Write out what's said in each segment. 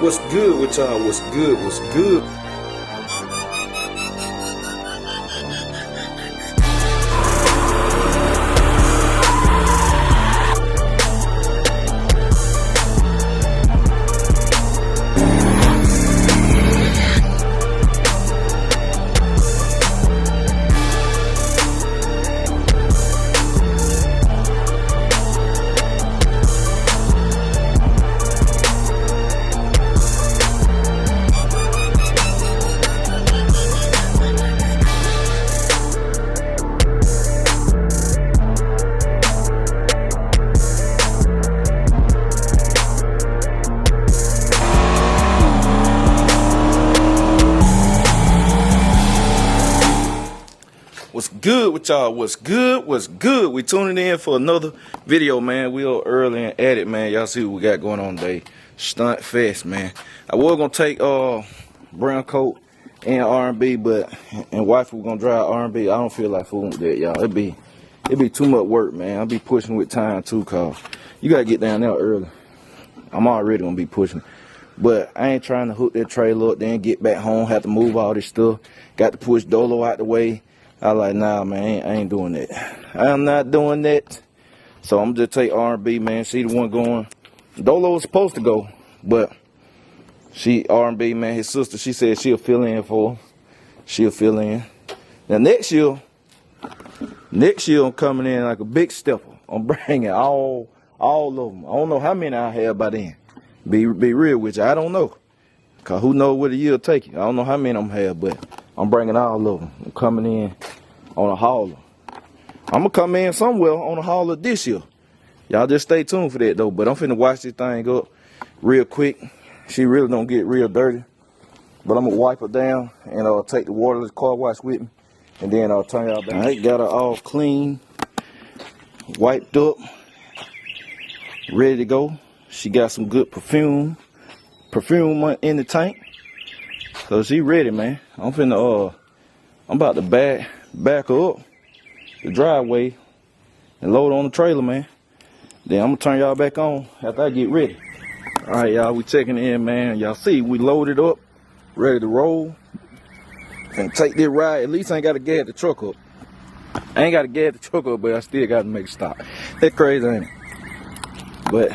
What's good with y'all? What's good? What's good? What's good with y'all? What's good? What's good? We tuning in for another video, man. We are early and at it, man. Y'all see what we got going on today. STUNTFEST, man. I was gonna take brown coat and RnB, but wife was gonna drive RnB. I don't feel like fooling with that, y'all. It'd be too much work, man. I'll be pushing with time too, cause you gotta get down there early. I'm already gonna be pushing. But I ain't trying to hook that trailer up, then get back home, have to move all this stuff. Got to push Dolo out the way. I like, nah, man, I ain't doing that. I'm not doing that. So I'm just take RnB, man. She the one going. Dolo was supposed to go, but RnB, man, his sister, she said she'll fill in for him. She'll fill in. Now next year I'm coming in like a big stepper. I'm bringing all of them. I don't know how many I have by then. Be real with you, I don't know. Cause who knows what a year'll take you. I don't know how many I'm have, but I'm bringing all of them. I'm coming in on a hauler. I'm gonna come in somewhere on a hauler this year. Y'all just stay tuned for that though. But I'm finna wash this thing up real quick. She really don't get real dirty. But I'm gonna wipe her down and take the waterless car wash with me. And then I'll turn y'all back. I got her all clean, wiped up, ready to go. She got some good perfume in the tank. So she ready, man. I'm about to back her up the driveway and load on the trailer, man. Then I'm gonna turn y'all back on after I get ready. All right, y'all, we checking in, man. Y'all see we loaded up, ready to roll. And take this ride. At least I ain't gotta gas the truck up. I ain't gotta gas the truck up, but I still gotta make a stop. That's crazy, ain't it? But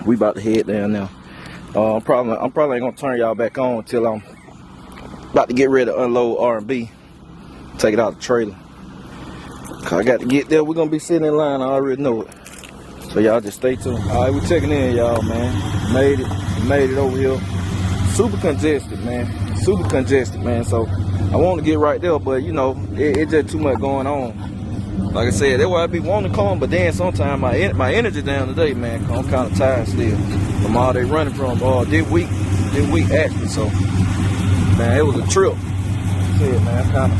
we about to head down now. I'm probably ain't gonna turn y'all back on until I'm about to get ready to unload RnB, take it out the trailer. Cause I got to get there. We're gonna be sitting in line. I already know it. So y'all just stay tuned. All right, we checking in, y'all, man. Made it over here. Super congested, man. Super congested, man. So I want to get right there, but you know, it's just too much going on. Like I said, that's why I be wanting to come, but then sometimes my energy down today, man. I'm kind of tired still from all they running from this week actually. So, man, it was a trip. Yeah, man, I'm kind of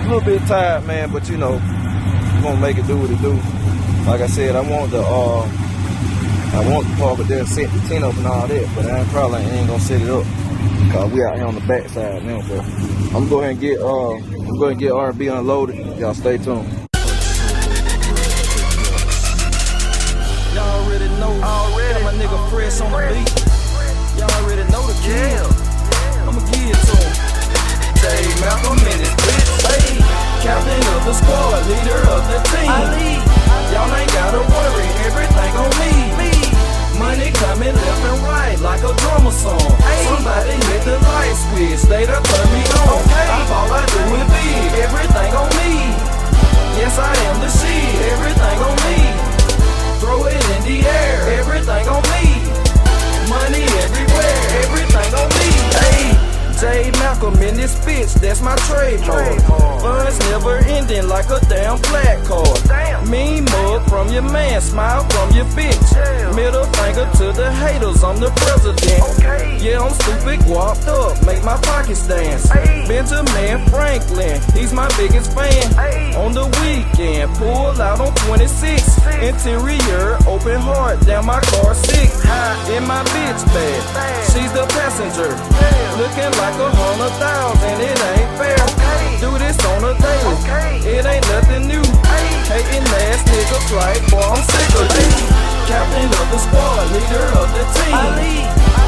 a little bit tired, man, but you know, we're gonna make it do what it do. Like I said, I want the park there, set the tent up and all that, but I probably ain't gonna set it up because we out here on the back side now. But I'm gonna go ahead and get RnB unloaded. Y'all stay tuned. Y'all already know. Got my nigga Fresh on the beat. Y'all already know the kid. I'ma give it to him. JMalcom in his bitch. Hey, captain of the squad, leader of the team. Y'all ain't gotta worry, everything on me. Money coming left and right like a drummer song. Somebody hit the light switch, they done turn me on. All I do is be everything on me. Yes, I am the shit, everything on me. Throw it in the air, everything on me. Money everywhere, everything on me. Hey, JMalcom in this bitch, that's my trademark. Funds never ending like a damn black card. Mean mug from your man, smile from your bitch. Middle finger to the haters, I'm the president. Yeah, I'm stupid, guapped up, make my pockets dance. Benjamin Franklin, he's my biggest fan. On the weekend, pull out on 26. Interior, open heart, damn my car sick. In my bitch bag, she's the passenger. Looking like 100,000, it ain't fair. Do this on a daily, it ain't nothing new. Hating ass niggas like, boy, I'm sick of you. Captain of the squad, leader of the team.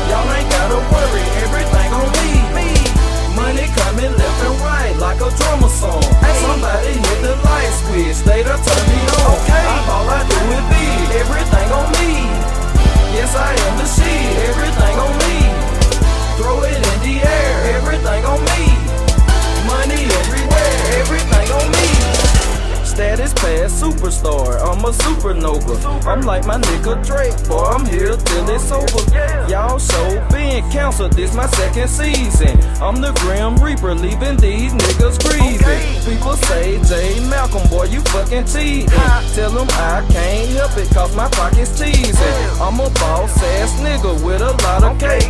superstar, I'm a supernova. I'm like my nigga Drake, boy, I'm here till it's over. Y'all show being counseled, this my second season. I'm the Grim Reaper, leaving these niggas grieving. People say JMalcom, boy, you fucking cheating. Tell them I can't help it, cause my pocket's teasing. I'm a boss ass nigga with a lot of cake.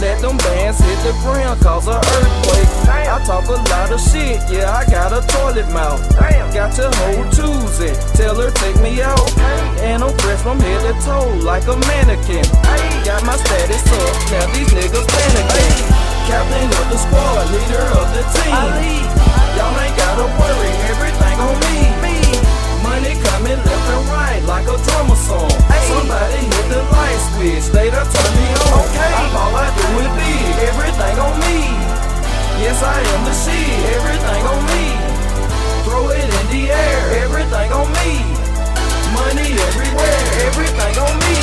Let them bands hit the ground, cause a earthquake. I talk a lot of shit, yeah, I got a toilet mouth. Got your hoe choosing, tell her take me out. And I'm fresh from head to toe like a mannequin. Got my status up, now these niggas panicking. Captain of the squad, leader of the team. Y'all ain't gotta worry, everything on me. Money coming left and right like a drummer song. Somebody hit the light switch, they done turn me on. All I do is big, everything on me. Yes, I am the shit, everything on me. Throw it in the air, everything on me. Money everywhere, everything on me.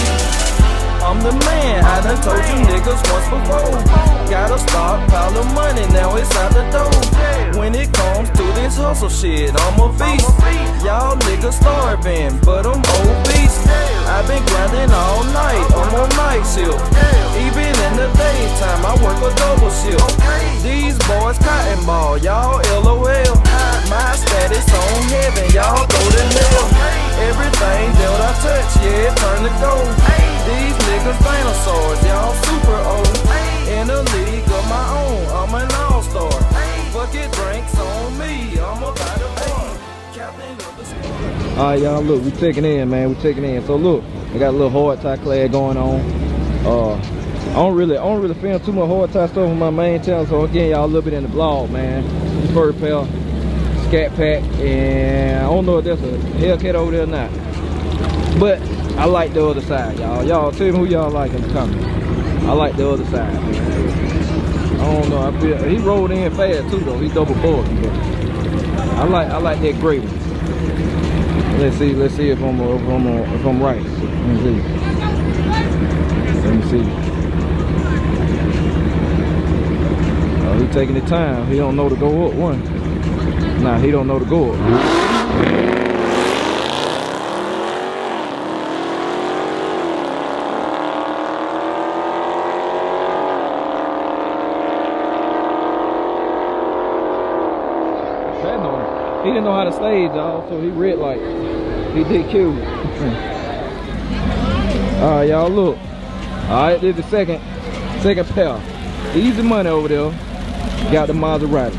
I'm the man, I done told you niggas once before. Got a stockpile of money, now it's out the door. When it comes to this hustle shit, I'm a beast. Y'all niggas starving, but I'm obese. I've been grinding all night, I'm on night shift. Even in the daytime, I work a double shift. These boys cotton ball, y'all LOL. My status on heaven, y'all go to hell. Everything that I touch, yeah, it turn to gold. These niggas dinosaurs, y'all super old. In a league of my own, I'm an all-star. Bucket drinks on me, I'm about to bar. Captain of the squad. Alright, y'all, look, we checking in, man. We checking in. So look, I got a little hard tie clad going on. I don't really film too much hard tie stuff on my main channel. So again, y'all a little bit in the vlog, man. Fur pail, scat pack, and I don't know if there's a Hellcat over there or not. But I like the other side, y'all. Y'all tell me who y'all like in the comments. I like the other side, man. I don't know. I feel he rolled in fast too, though. He double boarded, but I like that gray one. Let's see if I'm right. Let me see. Oh, he taking his time. He don't know to go up one. Nah, he don't know to go up. He didn't know how to stage, y'all, so he red light. He did kill you. Alright, y'all, look. Alright, this is the second pair. Easy money over there. Got the Maserati.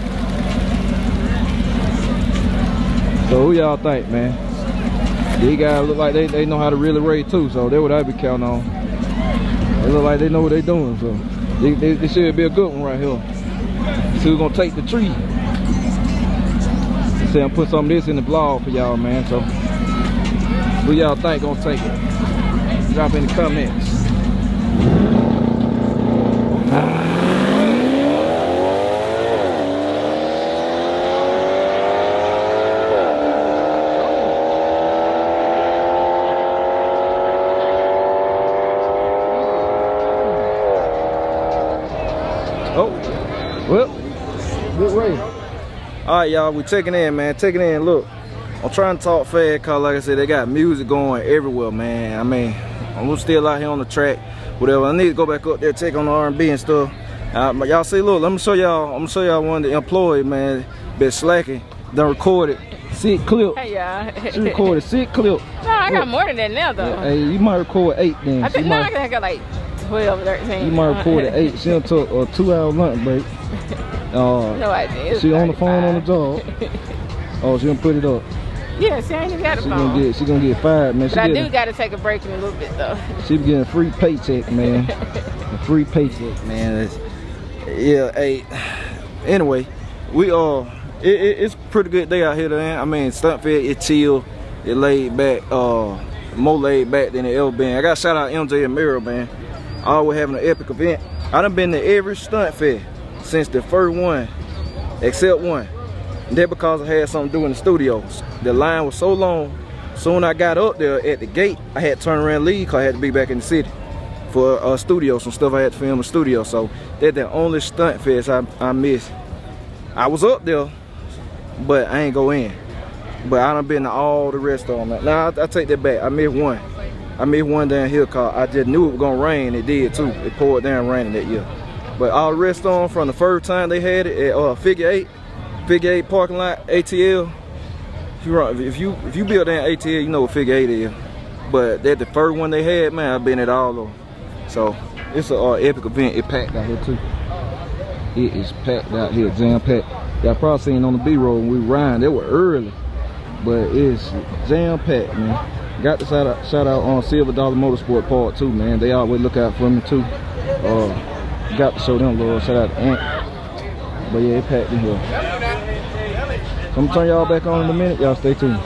So who y'all think, man? These guys look like they know how to really race too, so that's what I be counting on. They look like they know what they doing, so this should be a good one right here. So we're gonna take the tree. I'm put some of this in the vlog for y'all, man. So who y'all think gonna take it? Drop in the comments. Oh, well, good race. Alright, y'all, we checking in, man. Checking in. Look, I'm trying to talk fast because, like I said, they got music going everywhere, man. I mean, I'm still out here on the track, whatever. I need to go back up there, check on the R&B and stuff. Y'all see, look, let me show y'all. I'm gonna show y'all one of the employees, man. Been slacking. Done recorded 6 clips. Hey, y'all. She recorded 6 clips. No, I got more than that now, though. Hey, you might record 8 then. I think I got like 12, 13. You might record 8. She done took a 2-hour lunch break. No idea. She on the phone on the job. Oh, she gonna put it up. Yeah, she ain't even got a phone. She gonna get fired, man. But I do gotta take a break in a little bit though. She be getting a free paycheck, man. A free paycheck, man. Yeah, hey. Anyway, we it's a pretty good day out here, man. I mean, STUNTFEST, it chill, it laid back, more laid back than it ever been. I gotta shout out MJ and Miro, man. Always having an epic event. I done been to every STUNTFEST since the first one, except one. And that because I had something to do in the studios. The line was so long. Soon I got up there at the gate, I had to turn around and leave because I had to be back in the city for a studio, some stuff I had to film in the studio. So that's the only STUNTFEST I missed. I was up there, but I ain't go in. But I done been to all the rest of them. Now I take that back. I missed one. I missed one down here cause I just knew it was gonna rain. It did too. It poured down raining that year. But all the rest of them from the first time they had it at Figure 8 parking lot, ATL. If you build down ATL, you know what Figure 8 is. But that the first one they had, man, I've been at all of them. So it's an epic event. It packed out here too. It is packed out here, jam packed. Y'all probably seen on the B-roll when we riding. They were early, but it's jam packed, man. Got to shout out on Silver Dollar Motorsport Part 2, man. They always look out for me too. Got to show them love. Shout out to Ant. But yeah, it packed in here. So I'm gonna turn y'all back on in a minute. Y'all stay tuned.